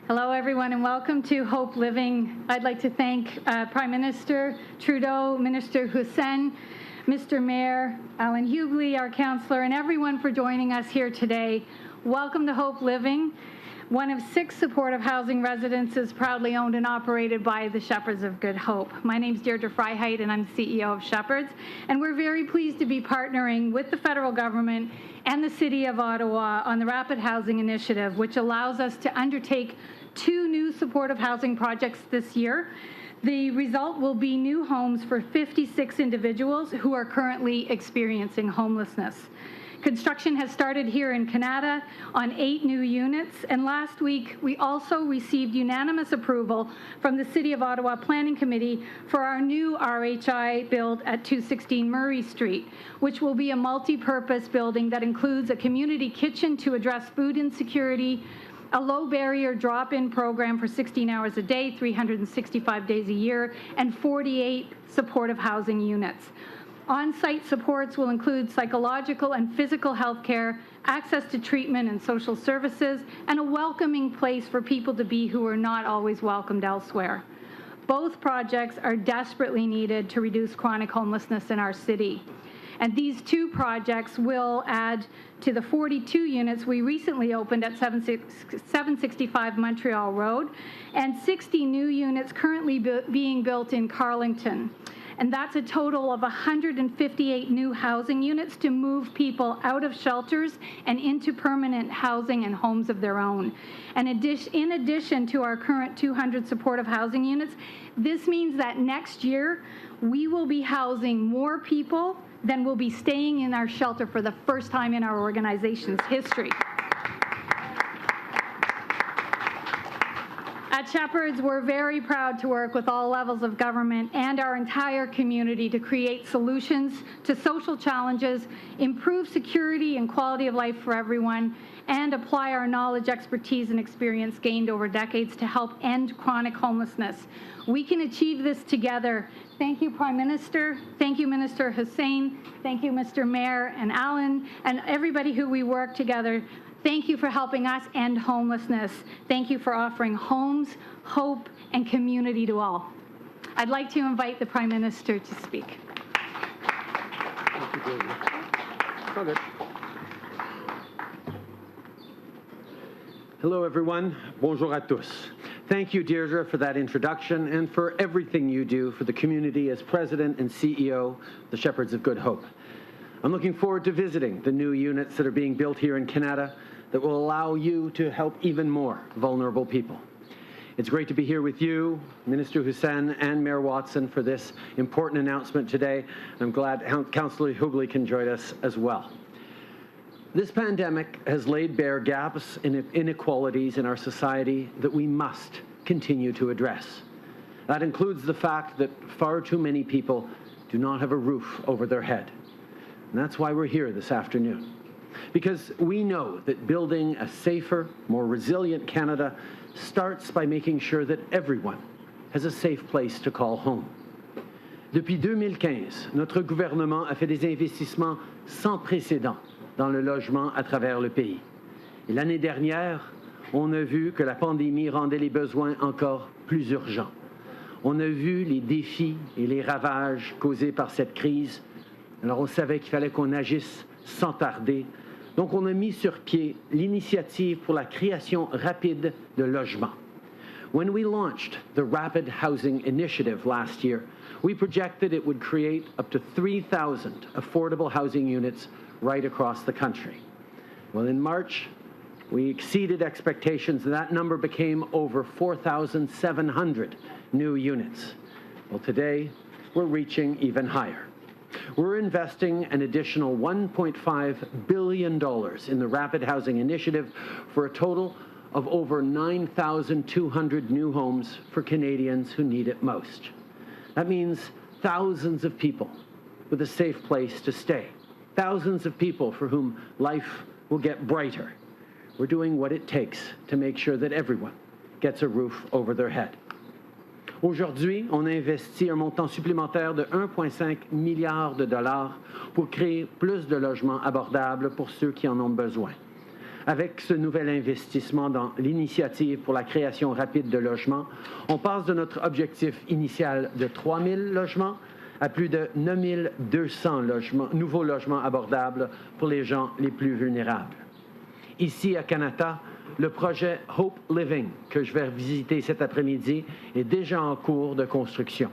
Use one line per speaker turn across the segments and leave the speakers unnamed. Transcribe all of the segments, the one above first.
Hello, everyone, and welcome to Hope Living. I'd like to thank Prime Minister Trudeau, Minister Hussen, Mr. Mayor, Alan Hughley, our councillor, and everyone for joining us here today. Welcome to Hope Living, one of 6 supportive housing residences proudly owned and operated by the Shepherds of Good Hope. My name's Deirdre Freiheit, and I'm CEO of Shepherds, and we're very pleased to be partnering with the federal government and the City of Ottawa on the Rapid Housing Initiative, which allows us to undertake 2 new supportive housing projects this year. The result will be new homes for 56 individuals who are currently experiencing homelessness. Construction has started here in Kanata on 8 new units, and last week we also received unanimous approval from the City of Ottawa Planning Committee for our new RHI build at 216 Murray Street, which will be a multi-purpose building that includes a community kitchen to address food insecurity, a low-barrier drop-in program for 16 hours a day, 365 days a year, and 48 supportive housing units. On-site supports will include psychological and physical health care, access to treatment and social services, and a welcoming place for people to be who are not always welcomed elsewhere. Both projects are desperately needed to reduce chronic homelessness in our city. And these 2 projects will add to the 42 units we recently opened at 765 Montreal Road and 60 new units currently being built in Carlington. And that's a total of 158 new housing units to move people out of shelters and into permanent housing and homes of their own. And in addition to our current 200 supportive housing units, this means that next year we will be housing more people than will be staying in our shelter for the first time in our organization's history. At Shepherds, we're very proud to work with all levels of government and our entire community to create solutions to social challenges, improve security and quality of life for everyone, and apply our knowledge, expertise, and experience gained over decades to help end chronic homelessness. We can achieve this together. Thank you, Prime Minister. Thank you, Minister Hussen. Thank you, Mr. Mayor and Alan, and everybody who we work together. Thank you for helping us end homelessness. Thank you for offering homes, hope, and community to all. I'd like to invite the Prime Minister to speak.
Thank you, Deirdre. Hello, everyone. Bonjour à tous. Thank you, Deirdre, for that introduction and for everything you do for the community as President and CEO of the Shepherds of Good Hope. I'm looking forward to visiting the new units that are being built here in Kanata that will allow you to help even more vulnerable people. It's great to be here with you, Minister Hussen and Mayor Watson, for this important announcement today. I'm glad Councillor Hughley can join us as well. This pandemic has laid bare gaps and inequalities in our society that we must continue to address. That includes the fact that far too many people do not have a roof over their head. And that's why we're here this afternoon. Because we know that building a safer, more resilient Canada starts by making sure that everyone has a safe place to call home. Depuis 2015, notre gouvernement a fait des investissements sans précédent dans le logement à travers le pays. Et l'année dernière, on a vu que la pandémie rendait les besoins encore plus urgents. On a vu les défis et les ravages causés par cette crise. Alors on savait qu'il fallait qu'on agisse sans tarder. Donc on a mis sur pied l'initiative pour la création rapide de logements. When we launched the Rapid Housing Initiative last year, we projected it would create up to 3,000 affordable housing units right across the country. Well, in March, we exceeded expectations, and that number became over 4,700 new units. Well, today, we're reaching even higher. We're investing an additional $1.5 billion in the Rapid Housing Initiative for a total of over 9,200 new homes for Canadians who need it most. That means thousands of people with a safe place to stay. Thousands of people for whom life will get brighter. we're doing what it takes to make sure that everyone gets a roof over their head. Aujourd'hui, on a investi un montant supplémentaire de 1,5 milliard de dollars pour créer plus de logements abordables pour ceux qui en ont besoin. Avec ce nouvel investissement dans l'initiative pour la création rapide de logements, on passe de notre objectif initial de 3 000 logements à plus de 9 200 nouveaux logements abordables pour les gens les plus vulnérables. Ici, à Kanata, le projet Hope Living, que je vais visiter cet après-midi, est déjà en cours de construction.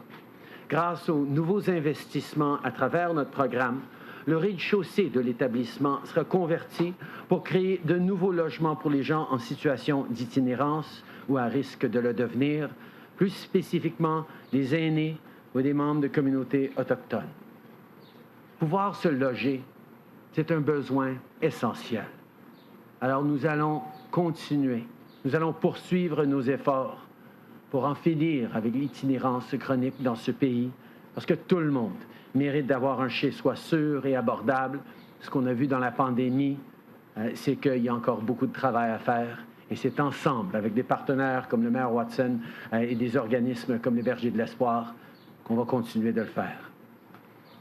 Grâce aux nouveaux investissements à travers notre programme, le rez-de-chaussée de l'établissement sera converti pour créer de nouveaux logements pour les gens en situation d'itinérance ou à risque de le devenir, plus spécifiquement les aînés ou des membres de communautés autochtones. Pouvoir se loger, c'est un besoin essentiel. Alors nous allons continuer, nous allons poursuivre nos efforts pour en finir avec l'itinérance chronique dans ce pays, parce que tout le monde mérite d'avoir un chez-soi sûr et abordable. Ce qu'on a vu dans la pandémie, c'est qu'il y a encore beaucoup de travail à faire, et c'est ensemble, avec des partenaires comme le maire Hussen et des organismes comme les Bergers de l'Espoir, qu'on va continuer de le faire.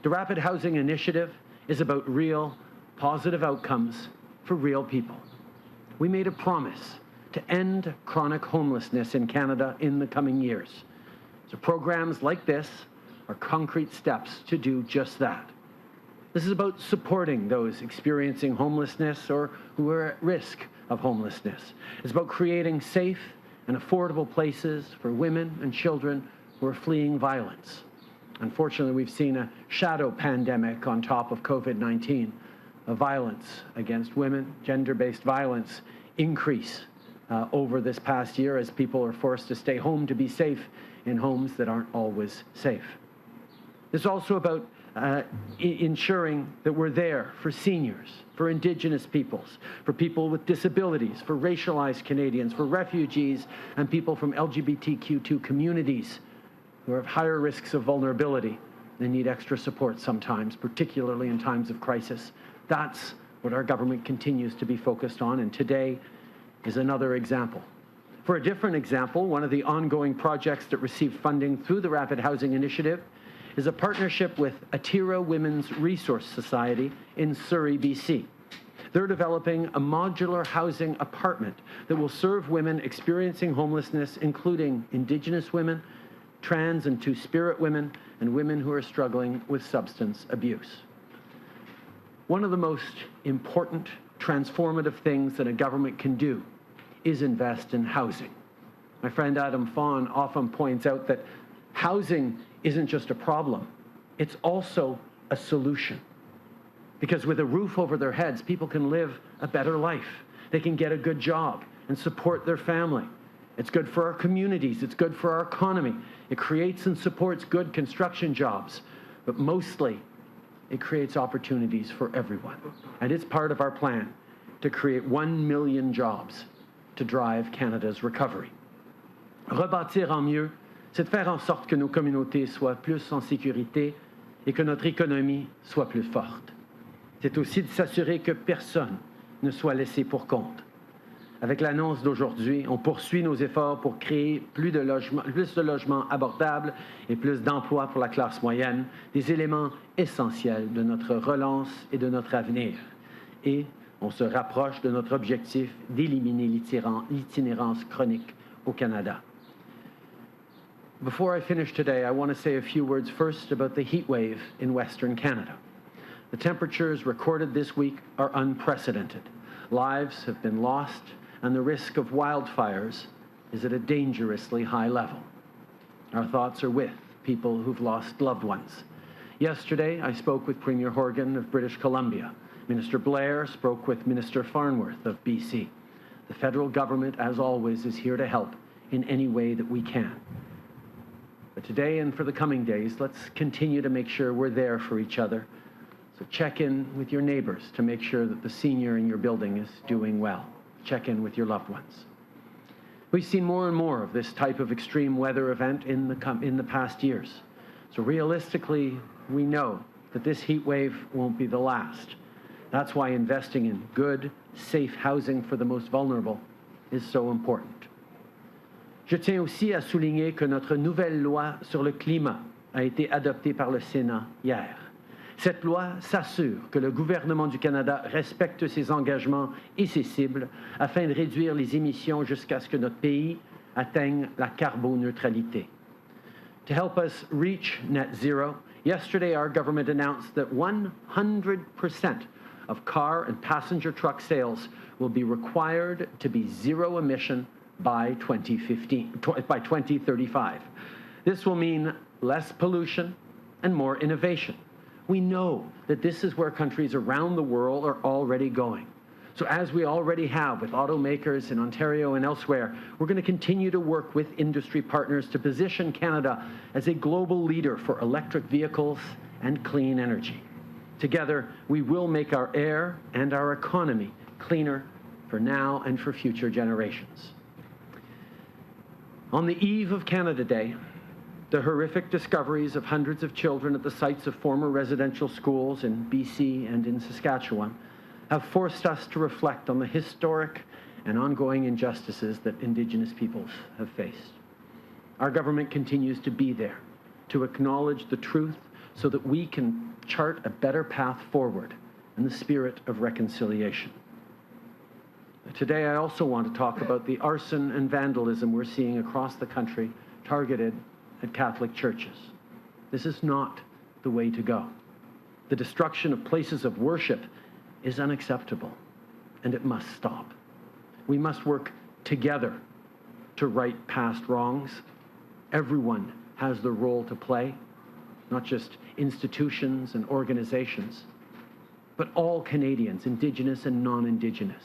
The Rapid Housing Initiative is about real, positive outcomes for real people. We made a promise to end chronic homelessness in Canada in the coming years. So programs like this are concrete steps to do just that. This is about supporting those experiencing homelessness or who are at risk of homelessness. It's about creating safe and affordable places for women and children who are fleeing violence. Unfortunately, we've seen a shadow pandemic on top of COVID-19, of violence against women, gender-based violence increase over this past year as people are forced to stay home to be safe in homes that aren't always safe. It's also about ensuring that we're there for seniors, for Indigenous peoples, for people with disabilities, for racialized Canadians, for refugees, and people from LGBTQ2 communities who have higher risks of vulnerability and need extra support sometimes, particularly in times of crisis. That's what our government continues to be focused on, and today is another example. For a different example, one of the ongoing projects that received funding through the Rapid Housing Initiative is a partnership with Atira Women's Resource Society in Surrey, BC. They're developing a modular housing apartment that will serve women experiencing homelessness, including Indigenous women, trans and two-spirit women, and women who are struggling with substance abuse. One of the most important transformative things that a government can do is invest in housing. My friend Adam Fawn often points out that housing isn't just a problem, it's also a solution. Because with a roof over their heads, people can live a better life. They can get a good job and support their family. It's good for our communities, it's good for our economy. It creates and supports good construction jobs, but mostly it creates opportunities for everyone. And it's part of our plan to create 1 million jobs to drive Canada's recovery. Rebâtir en mieux, c'est de faire en sorte que nos communautés soient plus en sécurité et que notre économie soit plus forte. C'est aussi de s'assurer que personne ne soit laissé pour compte. Avec l'annonce d'aujourd'hui, on poursuit nos efforts pour créer plus de logements abordables et plus d'emplois pour la classe moyenne, des éléments essentiels de notre relance et de notre avenir. Et on se rapproche de notre objectif d'éliminer l'itinérance chronique au Canada. Before I finish today, I want to say a few words first about the heat wave in Western Canada. The temperatures recorded this week are unprecedented. Lives have been lost, and the risk of wildfires is at a dangerously high level. Our thoughts are with people who've lost loved ones. Yesterday, I spoke with Premier Horgan of British Columbia. Minister Blair spoke with Minister Farnworth of BC. The federal government, as always, is here to help in any way that we can. But today and for the coming days, let's continue to make sure we're there for each other. So check in with your neighbors to make sure that the senior in your building is doing well. Check in with your loved ones. We've seen more and more of this type of extreme weather event in the past years. So realistically, we know that this heat wave won't be the last. That's why investing in good, safe housing for the most vulnerable is so important. Je tiens aussi à souligner que notre nouvelle loi sur le climat a été adoptée par le Sénat hier. Cette loi s'assure que le gouvernement du Canada respecte ses engagements et ses cibles afin de réduire les émissions jusqu'à ce que notre pays atteigne la carboneutralité. To help us reach net zero, yesterday our government announced that 100% of car and passenger truck sales will be required to be zero emission by 2035. This will mean less pollution and more innovation. We know that this is where countries around the world are already going. So as we already have with automakers in Ontario and elsewhere, we're going to continue to work with industry partners to position Canada as a global leader for electric vehicles and clean energy. Together, we will make our air and our economy cleaner for now and for future generations. On the eve of Canada Day, the horrific discoveries of hundreds of children at the sites of former residential schools in BC and in Saskatchewan have forced us to reflect on the historic and ongoing injustices that Indigenous peoples have faced. Our government continues to be there to acknowledge the truth so that we can chart a better path forward in the spirit of reconciliation. Today, I also want to talk about the arson and vandalism we're seeing across the country targeted at Catholic churches. This is not the way to go. The destruction of places of worship is unacceptable, and it must stop. We must work together to right past wrongs. Everyone has the role to play, not just institutions and organizations, but all Canadians, Indigenous and non-Indigenous,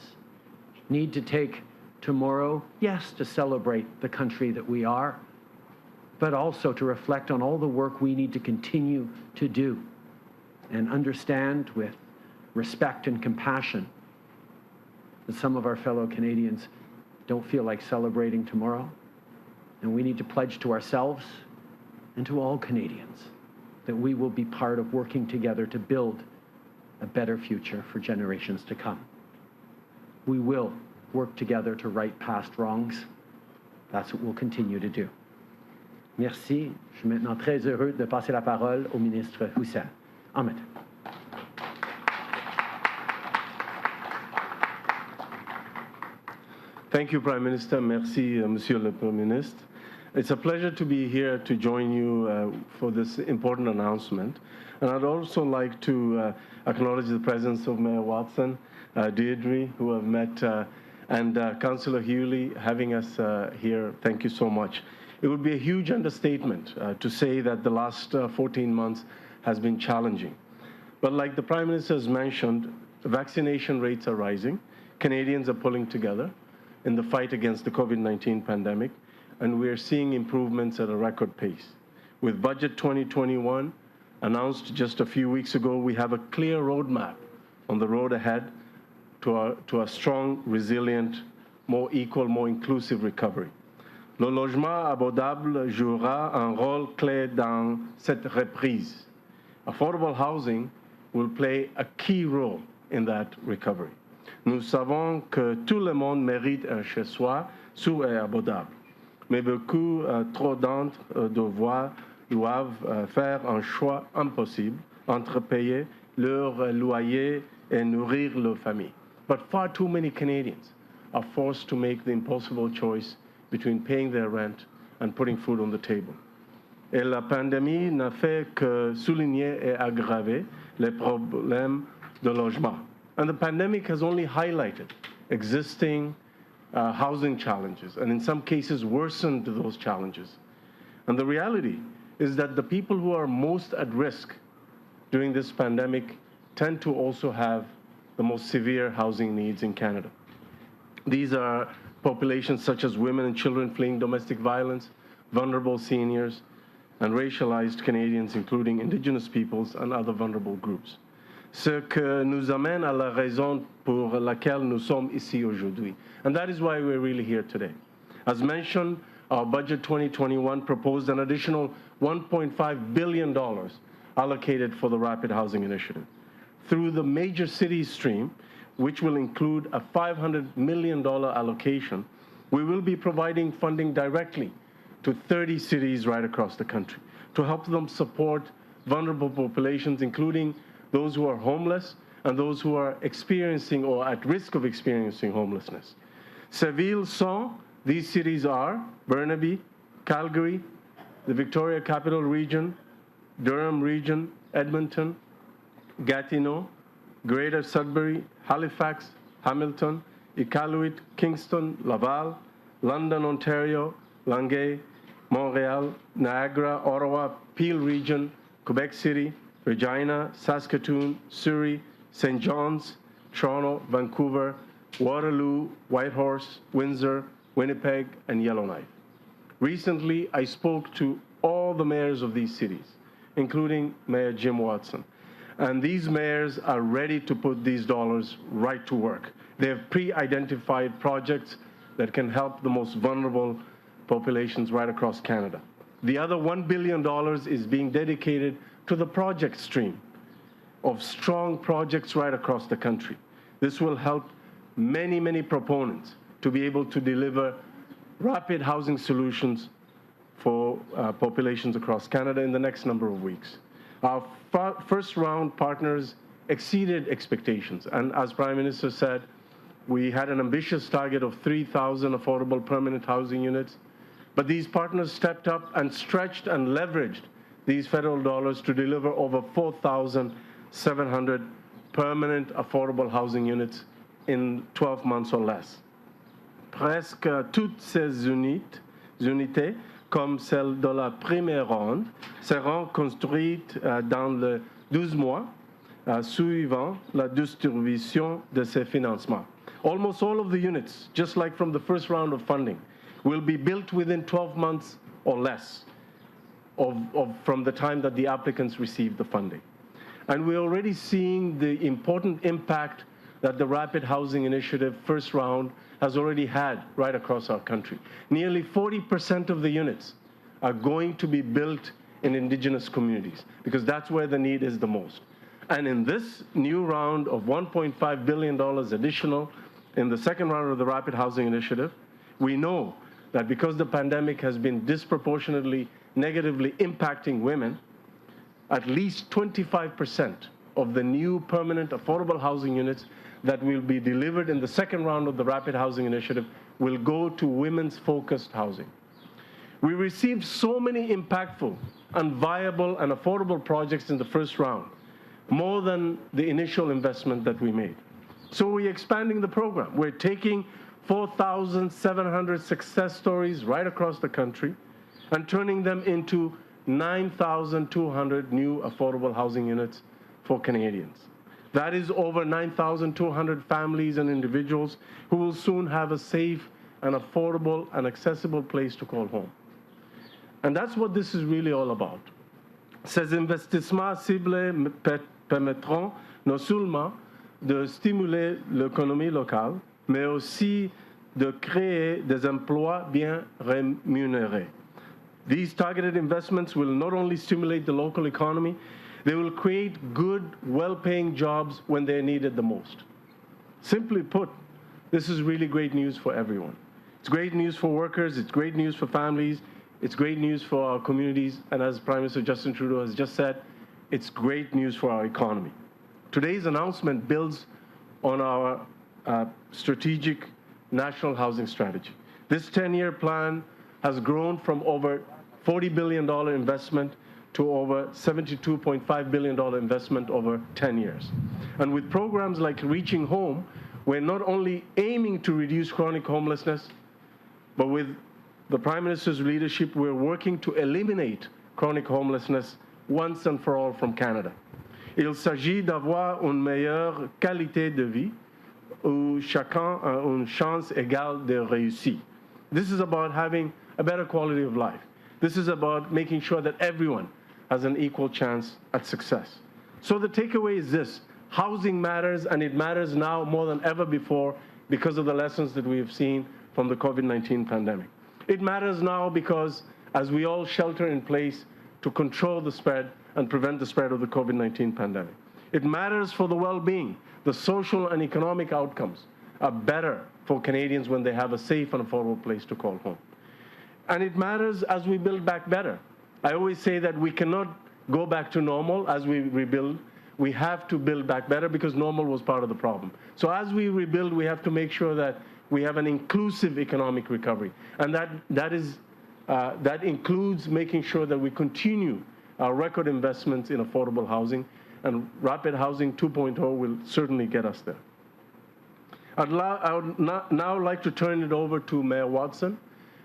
need to take tomorrow, yes, to celebrate the country that we are, but also to reflect on all the work we need to continue to do and understand with respect and compassion that some of our fellow Canadians don't feel like celebrating tomorrow. And we need to pledge to ourselves and to all Canadians that we will be part of working together to build a better future for generations to come. We will work together to right past wrongs. That's what we'll continue to do. Merci. Je suis maintenant très heureux de passer la parole au ministre Hussen. Ahmed.
Thank you, Prime Minister. Merci, Monsieur le Premier Ministre. It's a pleasure to be here to join you for this important announcement. And I'd also like to acknowledge the presence of Mayor Watson, Deirdre, who I've met, and Councillor Hewley having us here. Thank you so much. It would be a huge understatement to say that the last 14 months has been challenging. But like the Prime Minister has mentioned, vaccination rates are rising. Canadians are pulling together in the fight against the COVID-19 pandemic, and we're seeing improvements at a record pace. With Budget 2021 announced just a few weeks ago, we have a clear roadmap on the road ahead to a strong, resilient, more equal, more inclusive recovery. Le logement abordable jouera un rôle clé dans cette reprise. Affordable housing will play a key role in that recovery. Nous savons que tout le monde mérite un chez-soi sûr et abordable, mais beaucoup trop d'entre doivent faire un choix impossible entre payer leur loyer et nourrir leur famille. But far too many Canadians are forced to make the impossible choice between paying their rent and putting food on the table. Et la pandémie n'a fait que souligner et aggraver les problèmes de logement. And the pandemic has only highlighted existing housing challenges, and in some cases worsened those challenges. And the reality is that the people who are most at risk during this pandemic tend to also have the most severe housing needs in Canada. These are populations such as women and children fleeing domestic violence, vulnerable seniors, and racialized Canadians, including Indigenous peoples and other vulnerable groups. Ce que nous amène à la raison pour laquelle nous sommes ici aujourd'hui. And that is why we're really here today. As mentioned, our Budget 2021 proposed an additional $1.5 billion allocated for the Rapid Housing Initiative. through the major cities stream, which will include a $500 million allocation, we will be providing funding directly to 30 cities right across the country to help them support vulnerable populations, including those who are homeless and those who are experiencing or at risk of experiencing homelessness. Ces villes sont, these cities are Burnaby, Calgary, the Victoria Capital Region, Durham Region, Edmonton, Gatineau, Greater Sudbury, Halifax, Hamilton, Iqaluit, Kingston, Laval, London, Ontario, Longueuil, Montreal, Niagara, Ottawa, Peel Region, Quebec City, Regina, Saskatoon, Surrey, St. John's, Toronto, Vancouver, Waterloo, Whitehorse, Windsor, Winnipeg, and Yellowknife. Recently, I spoke to all the mayors of these cities, including Mayor Jim Watson. And these mayors are ready to put these dollars right to work. They have pre-identified projects that can help the most vulnerable populations right across Canada. The other $1 billion is being dedicated to the project stream of strong projects right across the country. This will help many, many proponents to be able to deliver rapid housing solutions for populations across Canada in the next number of weeks. Our first round partners exceeded expectations, and as Prime Minister said, we had an ambitious target of 3,000 affordable permanent housing units, but these partners stepped up and stretched and leveraged these federal dollars to deliver over 4,700 permanent affordable housing units in 12 months or less. Presque toutes ces unités, comme celle de la première ronde, seront construites dans les 12 mois suivant la distribution de ces financements. Almost all of the units, just like from the first round of funding, will be built within 12 months or less from the time that the applicants receive the funding. And we're already seeing the important impact that the Rapid Housing Initiative first round has already had right across our country. Nearly 40% of the units are going to be built in Indigenous communities because that's where the need is the most. And in this new round of $1.5 billion additional in the second round of the Rapid Housing Initiative, we know that because the pandemic has been disproportionately negatively impacting women, at least 25% of the new permanent affordable housing units that will be delivered in the second round of the Rapid Housing Initiative will go to women's focused housing. We received so many impactful and viable and affordable projects in the first round, more than the initial investment that we made. So we're expanding the program. We're taking 4,700 success stories right across the country and turning them into 9,200 new affordable housing units for Canadians. That is over 9,200 families and individuals who will soon have a safe and affordable and accessible place to call home. And that's what this is really all about. Ces investissements ciblés permettront non seulement de stimuler l'économie locale, mais aussi de créer des emplois bien rémunérés. These targeted investments will not only stimulate the local economy, they will create good, well-paying jobs when they're needed the most. Simply put, this is really great news for everyone. It's great news for workers, it's great news for families, it's great news for our communities, and as Prime Minister Justin Trudeau has just said, it's great news for our economy. Today's announcement builds on our strategic national housing strategy. This 10-year plan has grown from over $40 billion investment to over $72.5 billion investment over 10 years. And with programs like Reaching Home, we're not only aiming to reduce chronic homelessness, but with the Prime Minister's leadership, we're working to eliminate chronic homelessness once and for all from Canada. Il s'agit d'avoir une meilleure qualité de vie où chacun a une chance égale de réussir. This is about having a better quality of life. This is about making sure that everyone has an equal chance at success. So the takeaway is this: housing matters, and it matters now more than ever before because of the lessons that we have seen from the COVID-19 pandemic. It matters now because as we all shelter in place to control the spread and prevent the spread of the COVID-19 pandemic. It matters for the well-being. The social and economic outcomes are better for Canadians when they have a safe and affordable place to call home. And it matters as we build back better. I always say that we cannot go back to normal as we rebuild. We have to build back better because normal was part of the problem. So as we rebuild, we have to make sure that we have an inclusive economic recovery. And that includes making sure that we continue our record investments in affordable housing, and Rapid Housing 2.0 will certainly get us there. I would now like to turn it over to Mayor Watson.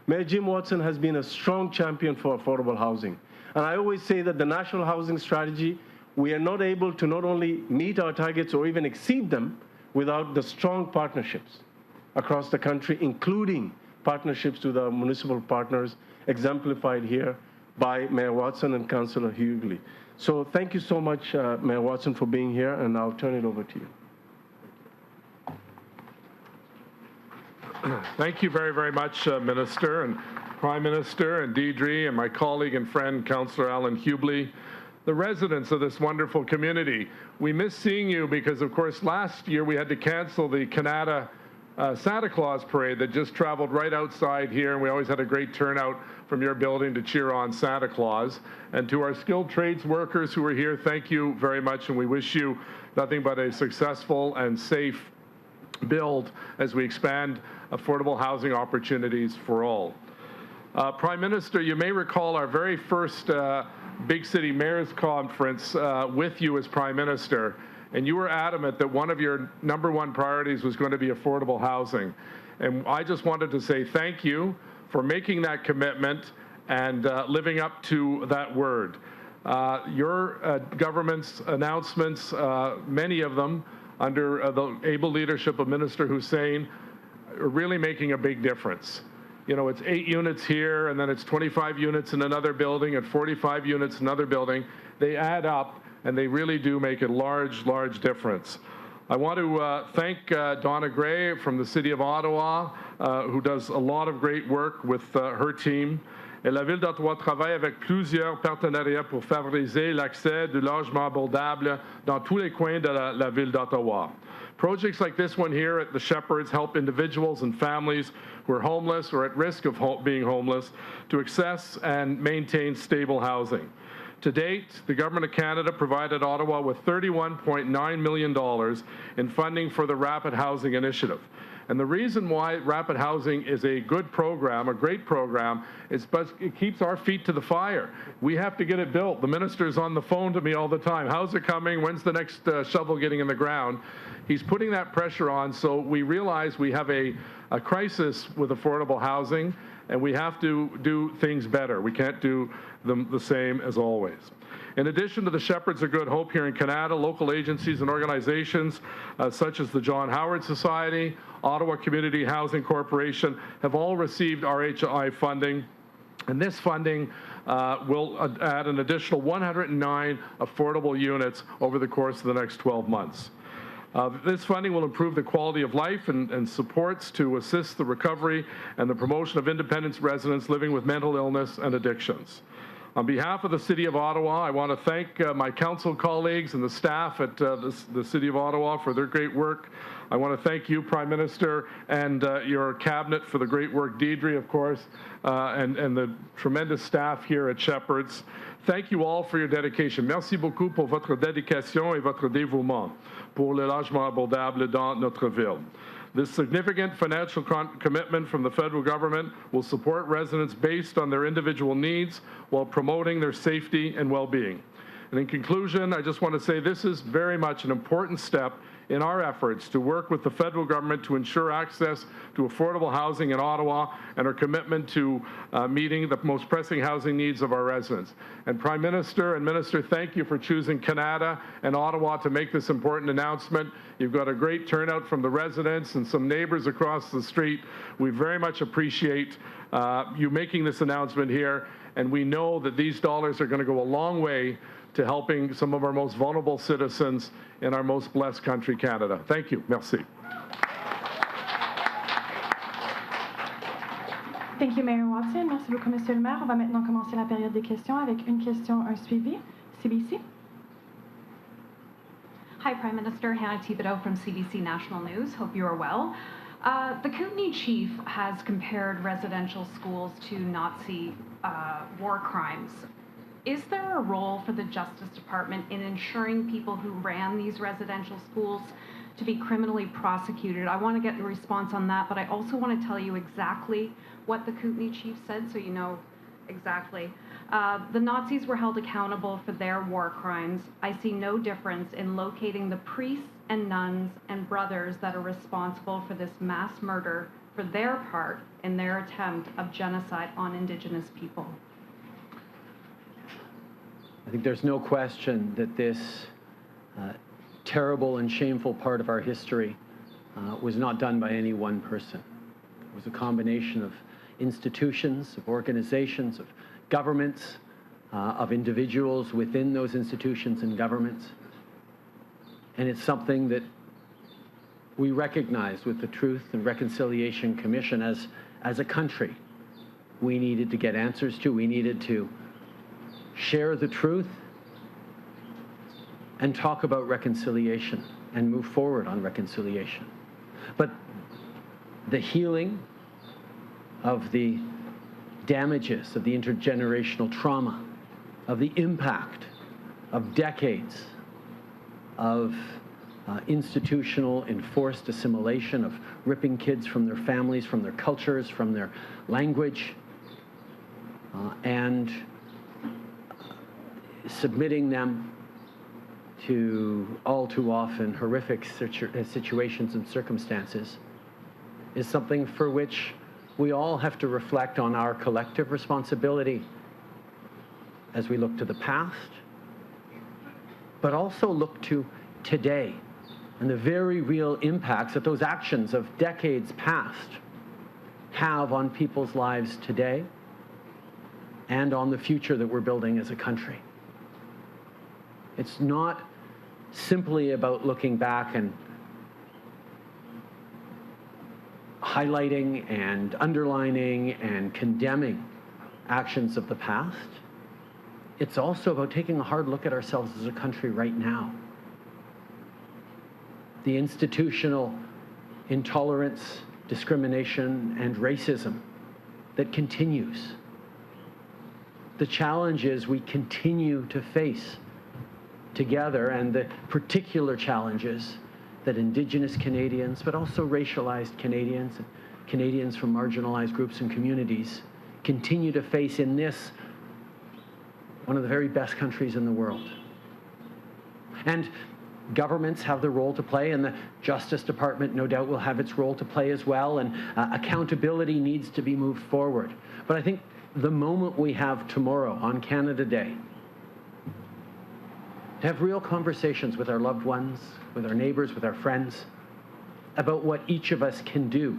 Mayor Jim Watson has been a strong champion for affordable housing. And I always say that the National Housing Strategy, we are not able to not only meet our targets or even exceed them without the strong partnerships across the country, including partnerships with our municipal partners, exemplified here by Mayor Watson and Councillor Hughley. So thank you so much, Mayor Watson, for being here, and I'll turn it over to you.
Thank you very, very much, Minister and Prime Minister and Deidre and my colleague and friend, Councillor Alan Hughley, the residents of this wonderful community. We miss seeing you because, of course, last year we had to cancel the Kanata Santa Claus parade that just traveled right outside here, and we always had a great turnout from your building to cheer on Santa Claus. And to our skilled trades workers who are here, thank you very much, and we wish you nothing but a successful and safe build as we expand affordable housing opportunities for all. Prime Minister, you may recall our very first Big City Mayors Conference with you as Prime Minister, and you were adamant that one of your #1 priorities was going to be affordable housing. And I just wanted to say thank you for making that commitment and living up to that word. Your government's announcements, many of them under the able leadership of Minister Hussen, are really making a big difference. You know, it's 8 units here, and then it's 25 units in another building, and 45 units in another building. They add up, and they really do make a large, large difference. I want to thank Donna Gray from the City of Ottawa, who does a lot of great work with her team. Et la Ville d'Ottawa travaille avec plusieurs partenariats pour favoriser l'accès du logement abordable dans tous les coins de la Ville d'Ottawa. Projects like this one here at the Shepherds help individuals and families who are homeless or at risk of being homeless to access and maintain stable housing. To date, the Government of Canada provided Ottawa with $31.9 million in funding for the Rapid Housing Initiative. And the reason why Rapid Housing is a good program, a great program, is because it keeps our feet to the fire. We have to get it built. The minister's on the phone to me all the time. How's it coming? When's the next shovel getting in the ground? He's putting that pressure on, so we realize we have a crisis with affordable housing, and we have to do things better. We can't do them the same as always. In addition to the Shepherds of Good Hope here in Kanata, local agencies and organizations such as the John Howard Society, Ottawa Community Housing Corporation have all received RHI funding, and this funding will add an additional 109 affordable units over the course of the next 12 months. This funding will improve the quality of life and supports to assist the recovery and the promotion of independent residents living with mental illness and addictions. On behalf of the City of Ottawa, I want to thank my council colleagues and the staff at the City of Ottawa for their great work. I want to thank you, Prime Minister, and your cabinet for the great work, Deidre, of course, and the tremendous staff here at Shepherds. Thank you all for your dedication. Merci beaucoup pour votre dédication et votre dévouement pour le logement abordable dans notre ville. This significant financial commitment from the federal government will support residents based on their individual needs while promoting their safety and well-being. And in conclusion, I just want to say this is very much an important step in our efforts to work with the federal government to ensure access to affordable housing in Ottawa and our commitment to meeting the most pressing housing needs of our residents. And Prime Minister and Minister, thank you for choosing Kanata and Ottawa to make this important announcement. You've got a great turnout from the residents and some neighbors across the street. We very much appreciate you making this announcement here, and we know that these dollars are going to go a long way to helping some of our most vulnerable citizens in our most blessed country, Canada. Thank you. Merci.
Thank you, Mayor Watson. Merci beaucoup, Monsieur le maire. On va maintenant commencer la période des questions avec une question, un suivi. CBC.
Hi, Prime Minister. Hannah Thibodeau from CBC National News. Hope you are well. The Kootenay chief has compared residential schools to Nazi war crimes. Is there a role for the Justice Department in ensuring people who ran these residential schools to be criminally prosecuted? I want to get a response on that, but I also want to tell you exactly what the Kootenay chief said so you know exactly. The Nazis were held accountable for their war crimes. I see no difference in locating the priests and nuns and brothers that are responsible for this mass murder for their part in their attempt of genocide on Indigenous people.
I think there's no question that this terrible and shameful part of our history was not done by any one person. It was a combination of institutions, of organizations, of governments, of individuals within those institutions and governments. And it's something that we recognize with the Truth and Reconciliation Commission as a country. We needed to get answers to, we needed to share the truth and talk about reconciliation and move forward on reconciliation. But the healing of the damages, of the intergenerational trauma, of the impact of decades of institutional enforced assimilation, of ripping kids from their families, from their cultures, from their language, and submitting them to all too often horrific situations and circumstances is something for which we all have to reflect on our collective responsibility as we look to the past, but also look to today and the very real impacts that those actions of decades past have on people's lives today and on the future that we're building as a country. It's not simply about looking back and highlighting and underlining and condemning actions of the past. It's also about taking a hard look at ourselves as a country right now. The institutional intolerance, discrimination, and racism that continues. The challenges we continue to face together and the particular challenges that Indigenous Canadians, but also racialized Canadians, and Canadians from marginalized groups and communities continue to face in this, one of the very best countries in the world. And governments have the role to play, and the Justice Department no doubt will have its role to play as well, and accountability needs to be moved forward. But I think the moment we have tomorrow on Canada Day, to have real conversations with our loved ones, with our neighbors, with our friends, about what each of us can do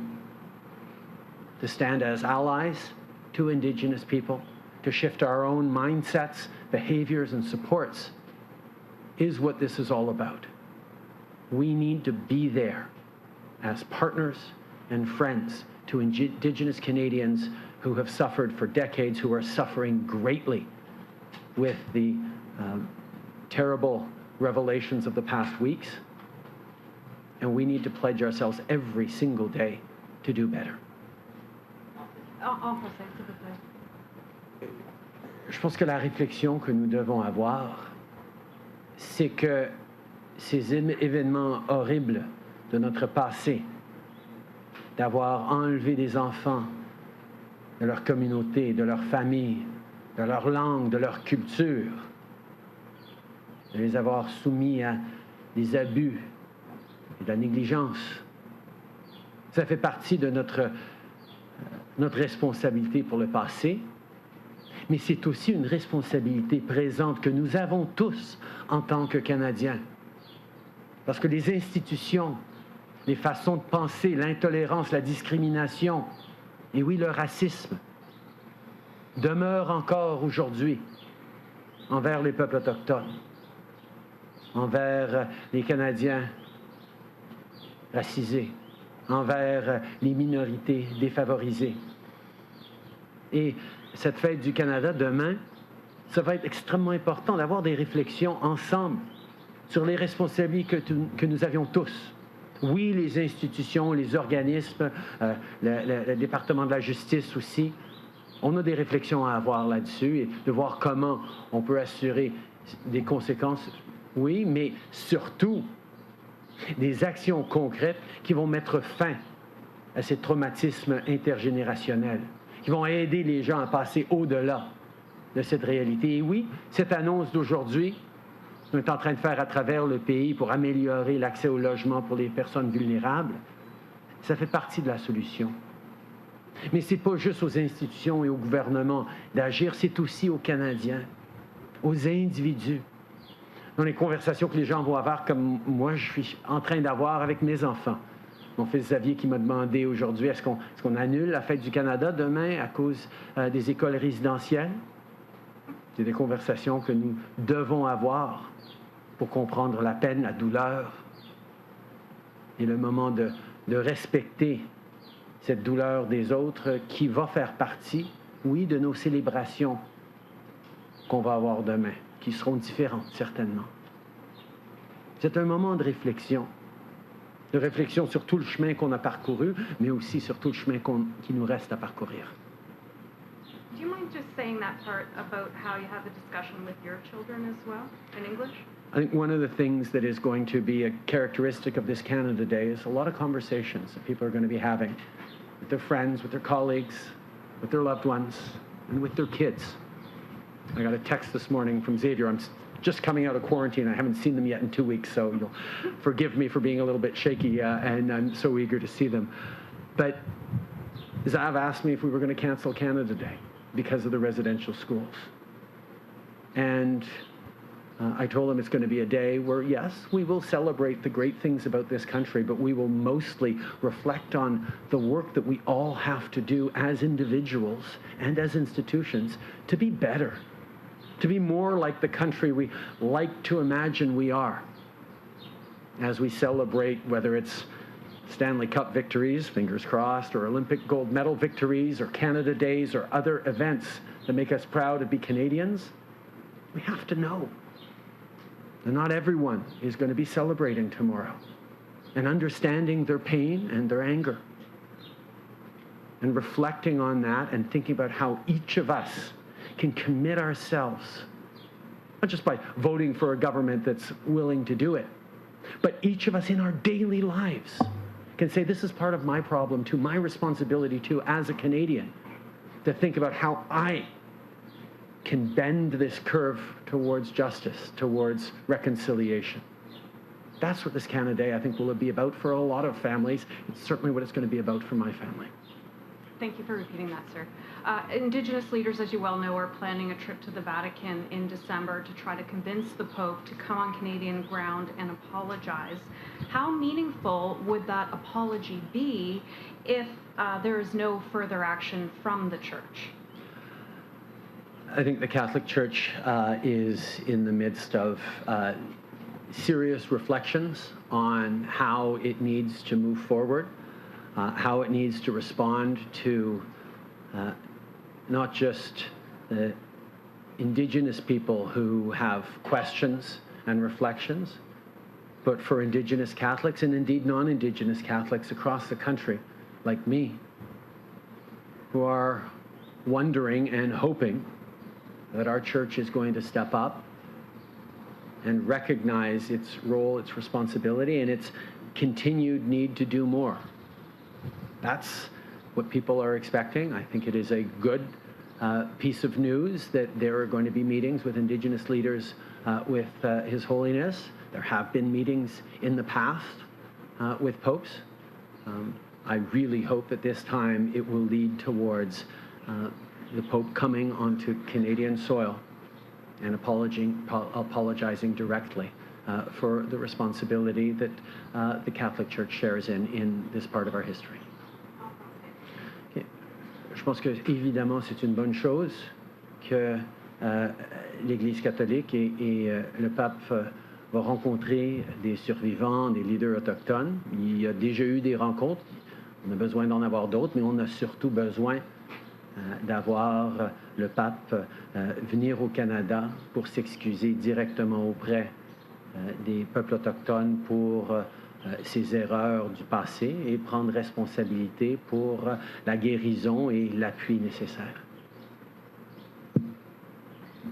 to stand as allies to Indigenous people, to shift our own mindsets, behaviors, and supports, is what this is all about. We need to be there as partners and friends to Indigenous Canadians who have suffered for decades, who are suffering greatly with the terrible revelations of the past weeks. And we need to pledge ourselves every single day to do better. Je pense que la réflexion que nous devons avoir, c'est que ces événements horribles de notre passé, d'avoir enlevé des enfants de leur communauté, de leur famille, de leur langue, de leur culture, de les avoir soumis à des abus et de la négligence, ça fait partie de notre responsabilité pour le passé, mais c'est aussi une responsabilité présente que nous avons tous en tant que Canadiens. Parce que les institutions, les façons de penser, l'intolérance, la discrimination, et oui, le racisme, demeurent encore aujourd'hui envers les peuples autochtones, envers les Canadiens racisés, envers les minorités défavorisées. Et cette fête du Canada, demain, ça va être extrêmement important d'avoir des réflexions ensemble sur les responsabilités que nous avions tous. Oui, les institutions, les organismes, le département de la justice aussi, on a des réflexions à avoir là-dessus et de voir comment on peut assurer des conséquences, oui, mais surtout des actions concrètes qui vont mettre fin à ces traumatismes intergénérationnels, qui vont aider les gens à passer au-delà de cette réalité. Et oui, cette annonce d'aujourd'hui, qu'on est en train de faire à travers le pays pour améliorer l'accès au logement pour les personnes vulnérables, ça fait partie de la solution. Mais ce n'est pas juste aux institutions et au gouvernement d'agir, c'est aussi aux Canadiens, aux individus. Dans les conversations que les gens vont avoir, comme moi, je suis en train d'avoir avec mes enfants. Mon fils Xavier qui m'a demandé aujourd'hui, est-ce qu'on annule la fête du Canada demain à cause des écoles résidentielles? C'est des conversations que nous devons avoir pour comprendre la peine, la douleur et le moment de respecter cette douleur des autres qui va faire partie, oui, de nos célébrations qu'on va avoir demain, qui seront différentes certainement. C'est un moment de réflexion sur tout le chemin qu'on a parcouru, mais aussi sur tout le chemin qui nous reste à parcourir.
Do you mind just saying that part about how you have a discussion with your children as well in English?
I think one of the things that is going to be a characteristic of this Canada Day is a lot of conversations that people are going to be having with their friends, with their colleagues, with their loved ones, and with their kids. I got a text this morning from Xavier. I'm just coming out of quarantine. I haven't seen them yet in 2 weeks, so you'll forgive me for being a little bit shaky, and I'm so eager to see them. But Zav asked me if we were going to cancel Canada Day because of the residential schools. And I told him it's going to be a day where, yes, we will celebrate the great things about this country, but we will mostly reflect on the work that we all have to do as individuals and as institutions to be better, to be more like the country we like to imagine we are. As we celebrate, whether it's Stanley Cup victories, fingers crossed, or Olympic gold medal victories, or Canada Days, or other events that make us proud to be Canadians, we have to know that not everyone is going to be celebrating tomorrow, and understanding their pain and their anger, and reflecting on that and thinking about how each of us can commit ourselves, not just by voting for a government that's willing to do it, but each of us in our daily lives can say, this is part of my problem too, my responsibility too, as a Canadian, to think about how I can bend this curve towards justice, towards reconciliation. That's what this Canada Day, I think, will be about for a lot of families. It's certainly what it's going to be about for my family.
Thank you for repeating that, sir. Indigenous leaders, as you well know, are planning a trip to the Vatican in December to try to convince the Pope to come on Canadian ground and apologize. How meaningful would that apology be if there is no further action from the Church?
I think the Catholic Church is in the midst of serious reflections on how it needs to move forward, how it needs to respond to not just Indigenous people who have questions and reflections, but for Indigenous Catholics and indeed non-Indigenous Catholics across the country, like me, who are wondering and hoping that our church is going to step up and recognize its role, its responsibility, and its continued need to do more. That's what people are expecting. I think it is a good piece of news that there are going to be meetings with Indigenous leaders with His Holiness. There have been meetings in the past with popes. I really hope that this time it will lead towards the Pope coming onto Canadian soil and apologizing directly for the responsibility that the Catholic Church shares in this part of our history. Okay. Je pense que évidemment c'est une bonne chose que l'Église catholique et le pape va rencontrer des survivants, des leaders autochtones. Il y a déjà eu des rencontres. On a besoin d'en avoir d'autres, mais on a surtout besoin d'avoir le pape venir au Canada pour s'excuser directement auprès des peuples autochtones pour ces erreurs du passé et prendre responsabilité pour la guérison et l'appui nécessaire.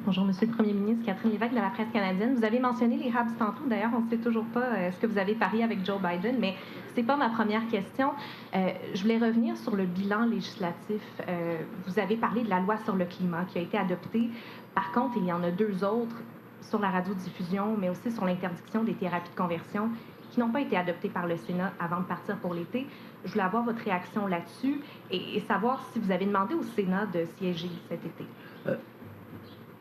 Bonjour, Monsieur le Premier ministre. Catherine Lévesque de la presse canadienne. Vous avez mentionné les hubs tantôt. D'ailleurs, on ne sait toujours pas ce que vous avez parié avec Joe Biden, mais ce n'est pas ma première question. Je voulais revenir sur le bilan législatif. Vous avez parlé de la loi sur le climat qui a été adoptée. Par contre, il y en a deux autres sur la radiodiffusion, mais aussi sur l'interdiction des thérapies de conversion qui n'ont pas été adoptées par le Sénat avant de partir pour l'été. Je voulais avoir votre réaction là-dessus et savoir si vous avez demandé au Sénat de siéger cet été.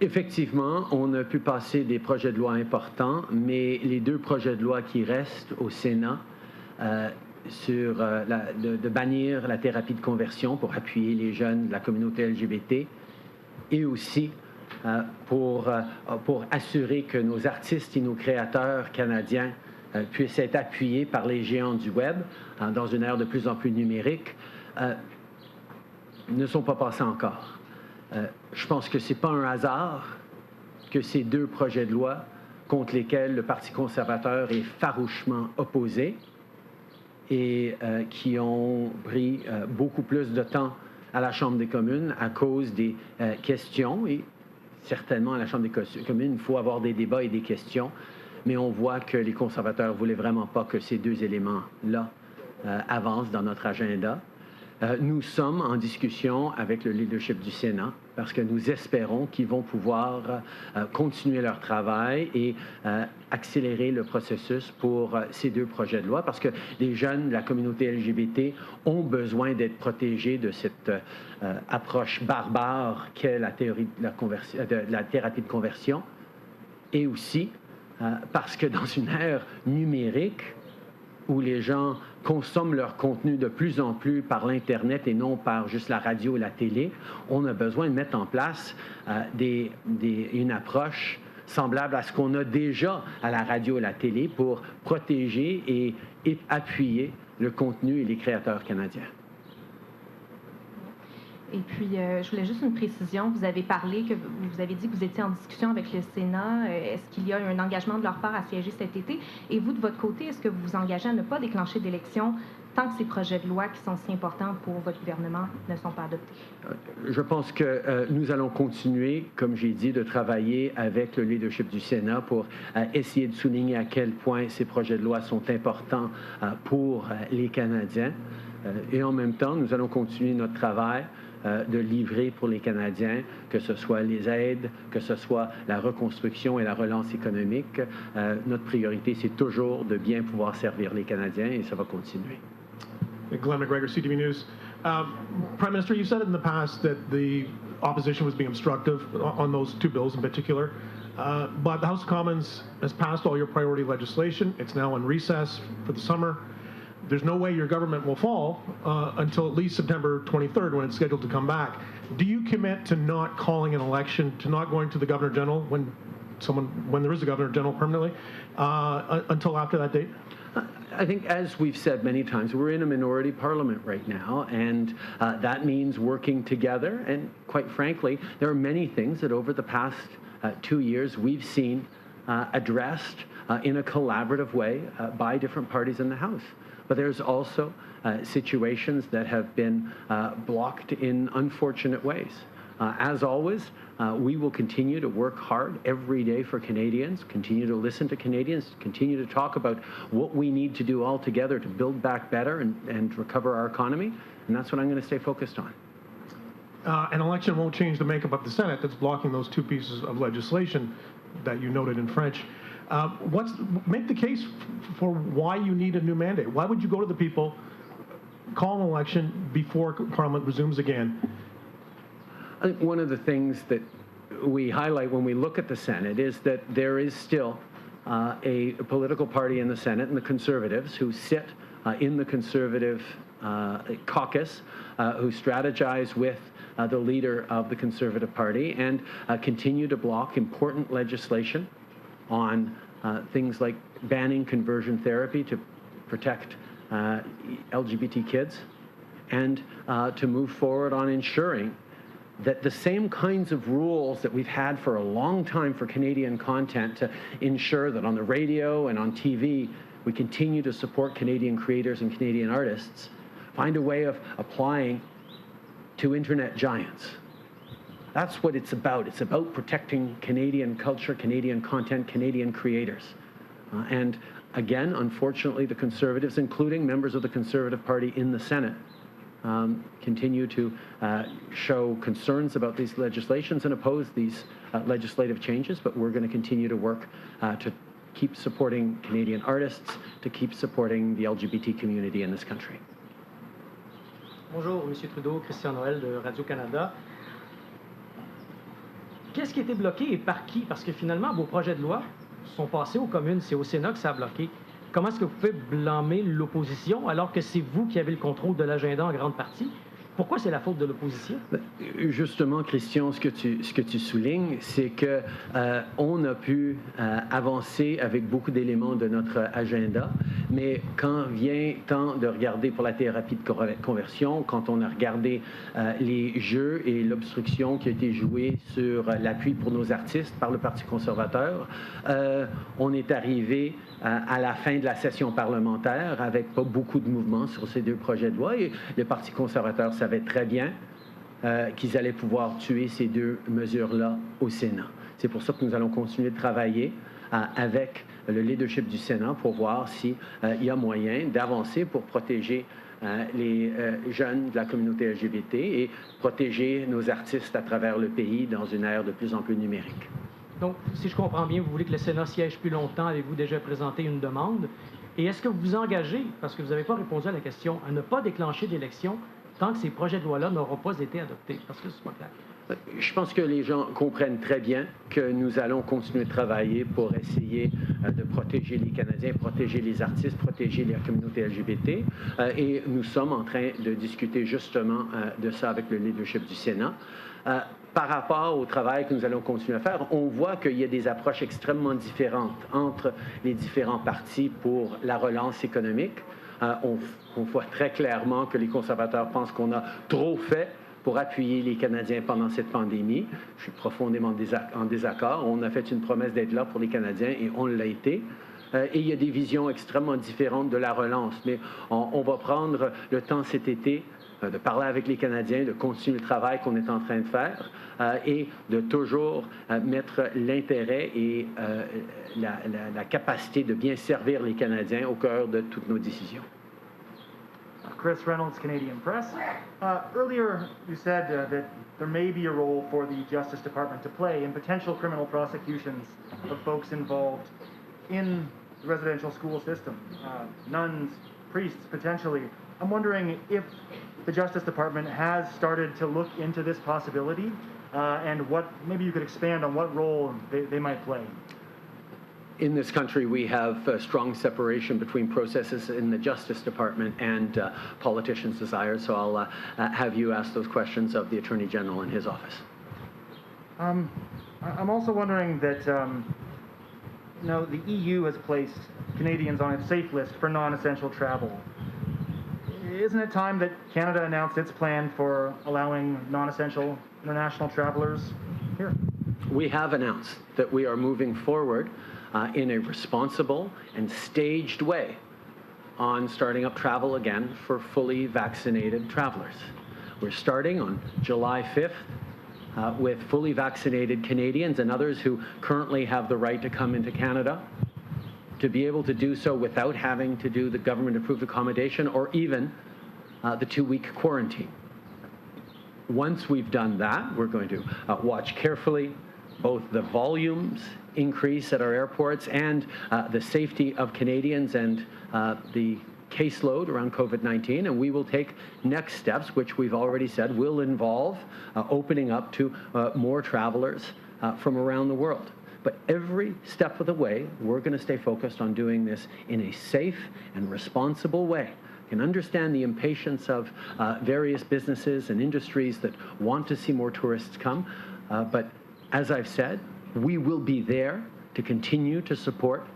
Effectivement, on a pu passer des projets de loi importants, mais les deux projets de loi qui restent au Sénat sur de bannir la thérapie de conversion pour appuyer les jeunes de la communauté LGBT et aussi pour assurer que nos artistes et nos créateurs canadiens puissent être appuyés par les géants du Web dans une ère de plus en plus numérique, ne sont pas passés encore. Je pense que ce n'est pas un hasard que ces deux projets de loi contre lesquels le Parti conservateur est farouchement opposé et qui ont pris beaucoup plus de temps à la Chambre des communes à cause des questions. Et certainement, à la Chambre des communes, il faut avoir des débats et des questions, mais on voit que les conservateurs ne voulaient vraiment pas que ces deux éléments-là avancent dans notre agenda. Nous sommes en discussion avec le leadership du Sénat parce que nous espérons qu'ils vont pouvoir continuer leur travail et accélérer le processus pour ces deux projets de loi parce que les jeunes de la communauté LGBT ont besoin d'être protégés de cette approche barbare qu'est la théorie de la thérapie de conversion et aussi parce que dans une ère numérique où les gens consomment leur contenu de plus en plus par l'Internet et non par juste la radio et la télé, on a besoin de mettre en place une approche semblable à ce qu'on a déjà à la radio et la télé pour protéger et appuyer le contenu et les créateurs canadiens.
Et puis, je voulais juste une précision. Vous avez parlé que vous avez dit que vous étiez en discussion avec le Sénat. Est-ce qu'il y a un engagement de leur part à siéger cet été? Et vous, de votre côté, est-ce que vous vous engagez à ne pas déclencher d'élections tant que ces projets de loi qui sont si importants pour votre gouvernement ne sont pas adoptés?
Je pense que nous allons continuer, comme j'ai dit, de travailler avec le leadership du Sénat pour essayer de souligner à quel point ces projets de loi sont importants pour les Canadiens. Et en même temps, nous allons continuer notre travail de livrer pour les Canadiens, que ce soit les aides, que ce soit la reconstruction et la relance économique. Notre priorité, c'est toujours de bien pouvoir servir les Canadiens et ça va continuer.
Glenn McGregor, CTV News. Prime Minister, you said in the past that the opposition was being obstructive on those two bills in particular, but the House of Commons has passed all your priority legislation. It's now in recess for the summer. There's no way your government will fall until at least September 23rd when it's scheduled to come back. Do you commit to not calling an election, to not going to the Governor General when there is a Governor General permanently until after that date?
I think, as we've said many times, we're in a minority parliament right now, and that means working together. And quite frankly, there are many things that over the past 2 years we've seen addressed in a collaborative way by different parties in the House. But there's also situations that have been blocked in unfortunate ways. As always, we will continue to work hard every day for Canadians, continue to listen to Canadians, continue to talk about what we need to do all together to build back better and recover our economy, and that's what I'm going to stay focused on.
An election won't change the makeup of the Senate that's blocking those two pieces of legislation that you noted in French. Make the case for why you need a new mandate. Why would you go to the people, call an election before Parliament resumes again?
I think one of the things that we highlight when we look at the Senate is that there is still a political party in the Senate, and the Conservatives, who sit in the Conservative caucus, who strategize with the leader of the Conservative Party and continue to block important legislation on things like banning conversion therapy to protect LGBT kids and to move forward on ensuring that the same kinds of rules that we've had for a long time for Canadian content to ensure that on the radio and on TV, we continue to support Canadian creators and Canadian artists, find a way of applying to internet giants. That's what it's about. It's about protecting Canadian culture, Canadian content, Canadian creators. And again, unfortunately, the Conservatives, including members of the Conservative Party in the Senate, continue to show concerns about these legislations and oppose these legislative changes, but we're going to continue to work to keep supporting Canadian artists, to keep supporting the LGBT community in this country.
Bonjour, Monsieur Trudeau, Christian Noël de Radio-Canada. Qu'est-ce qui a été bloqué et par qui? Parce que finalement, vos projets de loi sont passés aux communes, c'est au Sénat que ça a bloqué. Comment est-ce que vous pouvez blâmer l'opposition alors que c'est vous qui avez le contrôle de l'agenda en grande partie? Pourquoi c'est la faute de l'opposition?
Justement, Christian, ce que tu soulignes, c'est que on a pu avancer avec beaucoup d'éléments de notre agenda, mais quand vient temps de regarder pour la thérapie de conversion, quand on a regardé les jeux et l'obstruction qui a été jouée sur l'appui pour nos artistes par le Parti conservateur, on est arrivé à la fin de la session parlementaire avec pas beaucoup de mouvements sur ces deux projets de loi et le Parti conservateur savait très bien qu'ils allaient pouvoir tuer ces deux mesures-là au Sénat. C'est pour ça que nous allons continuer de travailler avec le leadership du Sénat pour voir s'il y a moyen d'avancer pour protéger les jeunes de la communauté LGBT et protéger nos artistes à travers le pays dans une ère de plus en plus numérique.
Donc, si je comprends bien, vous voulez que le Sénat siège plus longtemps. Avez-vous déjà présenté une demande? Et est-ce que vous vous engagez, parce que vous n'avez pas répondu à la question, à ne pas déclencher d'élection tant que ces projets de loi-là n'auront pas été adoptés? Parce que c'est pas clair.
Je pense que les gens comprennent très bien que nous allons continuer de travailler pour essayer de protéger les Canadiens, protéger les artistes, protéger la communauté LGBT. Et nous sommes en train de discuter justement de ça avec le leadership du Sénat. Par rapport au travail que nous allons continuer à faire, on voit qu'il y a des approches extrêmement différentes entre les différents partis pour la relance économique. On voit très clairement que les conservateurs pensent qu'on a trop fait pour appuyer les Canadiens pendant cette pandémie. Je suis profondément en désaccord. On a fait une promesse d'être là pour les Canadiens et on l'a été. Et il y a des visions extrêmement différentes de la relance. Mais on va prendre le temps cet été de parler avec les Canadiens, de continuer le travail qu'on est en train de faire et de toujours mettre l'intérêt et la capacité de bien servir les Canadiens au cœur de toutes nos décisions.
Chris Reynolds, Canadian Press. Earlier, you said that there may be a role for the Justice Department to play in potential criminal prosecutions of folks involved in the residential school system, nuns, priests, potentially. I'm wondering if the Justice Department has started to look into this possibility and what, maybe you could expand on what role they might play.
In this country, we have a strong separation between processes in the Justice Department and politicians' desires, so I'll have you ask those questions of the Attorney General in his office.
I'm also wondering that, the EU has placed Canadians on its safe list for non-essential travel. Isn't it time that Canada announced its plan for allowing non-essential international travelers here?
We have announced that we are moving forward in a responsible and staged way on starting up travel again for fully vaccinated travelers. We're starting on July 5th with fully vaccinated Canadians and others who currently have the right to come into Canada to be able to do so without having to do the government-approved accommodation or even the 2-week quarantine. Once we've done that, we're going to watch carefully both the volumes increase at our airports and the safety of Canadians and the caseload around COVID-19, and we will take next steps, which we've already said will involve opening up to more travelers from around the world. But every step of the way, we're going to stay focused on doing this in a safe and responsible way. You can understand the impatience of various businesses and industries that want to see more tourists come, but as I've said, we will be there to continue to support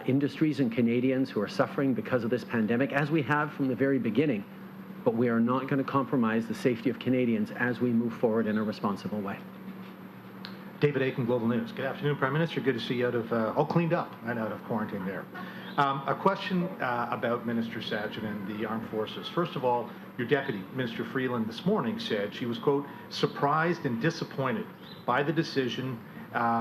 industries and Canadians who are suffering because of this pandemic, as we have from the very beginning. but we are not going to compromise the safety of Canadians as we move forward in a responsible way.
David Aiken, Global News. Good afternoon, Prime Minister. Good to see you out of all cleaned up and out of quarantine there. A question about Minister Sajjan and the armed forces. First of all, your deputy, Minister Freeland, this morning said she was, quote, surprised and disappointed by the decision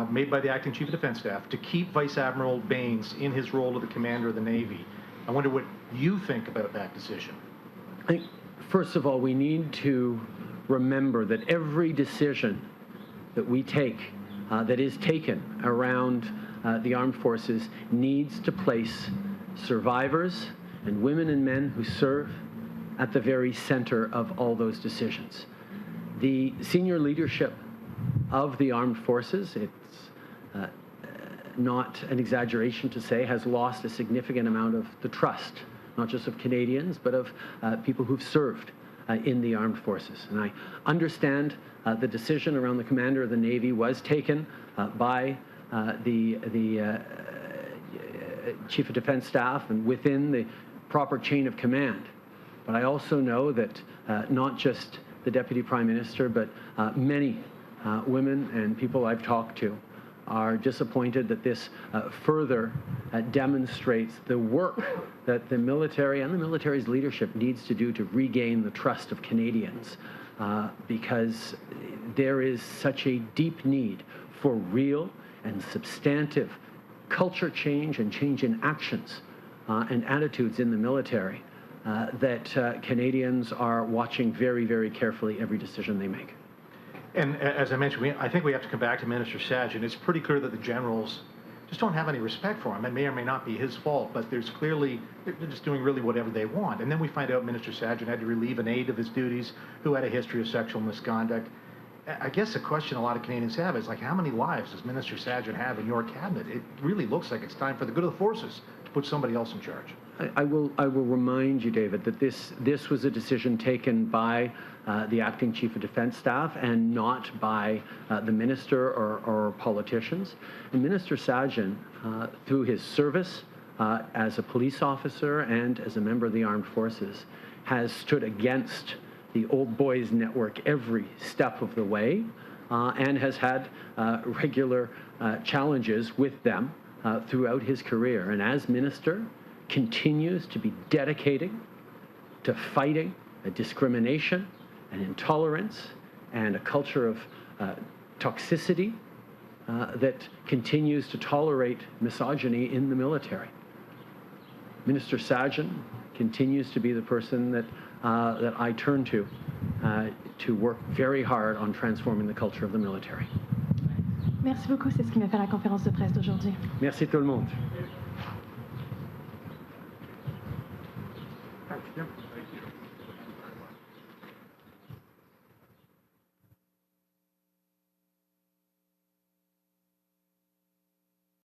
made by the Acting Chief of Defence Staff to keep Vice Admiral Baines in his role of the Commander of the Navy. I wonder what you think about that decision.
I think, first of all, we need to remember that every decision that we take, that is taken around the armed forces, needs to place survivors and women and men who serve at the very center of all those decisions. The senior leadership of the armed forces, it's not an exaggeration to say, has lost a significant amount of the trust, not just of Canadians, but of people who've served in the armed forces. And I understand the decision around the Commander of the Navy was taken by the Chief of Defence Staff and within the proper chain of command. But I also know that not just the Deputy Prime Minister, but many women and people I've talked to are disappointed that this further demonstrates the work that the military and the military's leadership needs to do to regain the trust of Canadians, because there is such a deep need for real and substantive culture change and change in actions and attitudes in the military that Canadians are watching very, very carefully every decision they make.
And as I mentioned, I think we have to come back to Minister Sajjan. It's pretty clear that the generals just don't have any respect for him. It may or may not be his fault, but there's clearly, they're just doing really whatever they want. And then we find out Minister Sajjan had to relieve an aide of his duties who had a history of sexual misconduct. I guess the question a lot of Canadians have is, like, how many lives does Minister Sajjan have in your cabinet? It really looks like it's time for the good of the forces to put somebody else in charge.
I will remind you, David, that this was a decision taken by the Acting Chief of Defence Staff and not by the Minister or politicians. And Minister Sajjan, through his service as a police officer and as a member of the armed forces, has stood against the Old Boys Network every step of the way and has had regular challenges with them throughout his career. And as Minister, continues to be dedicated to fighting discrimination and intolerance and a culture of toxicity that continues to tolerate misogyny in the military. Minister Sajjan continues to be the person that I turn to work very hard on transforming the culture of the military.
Merci beaucoup, c'est ce qui m'a fait la conférence de presse d'aujourd'hui.
Merci tout le monde.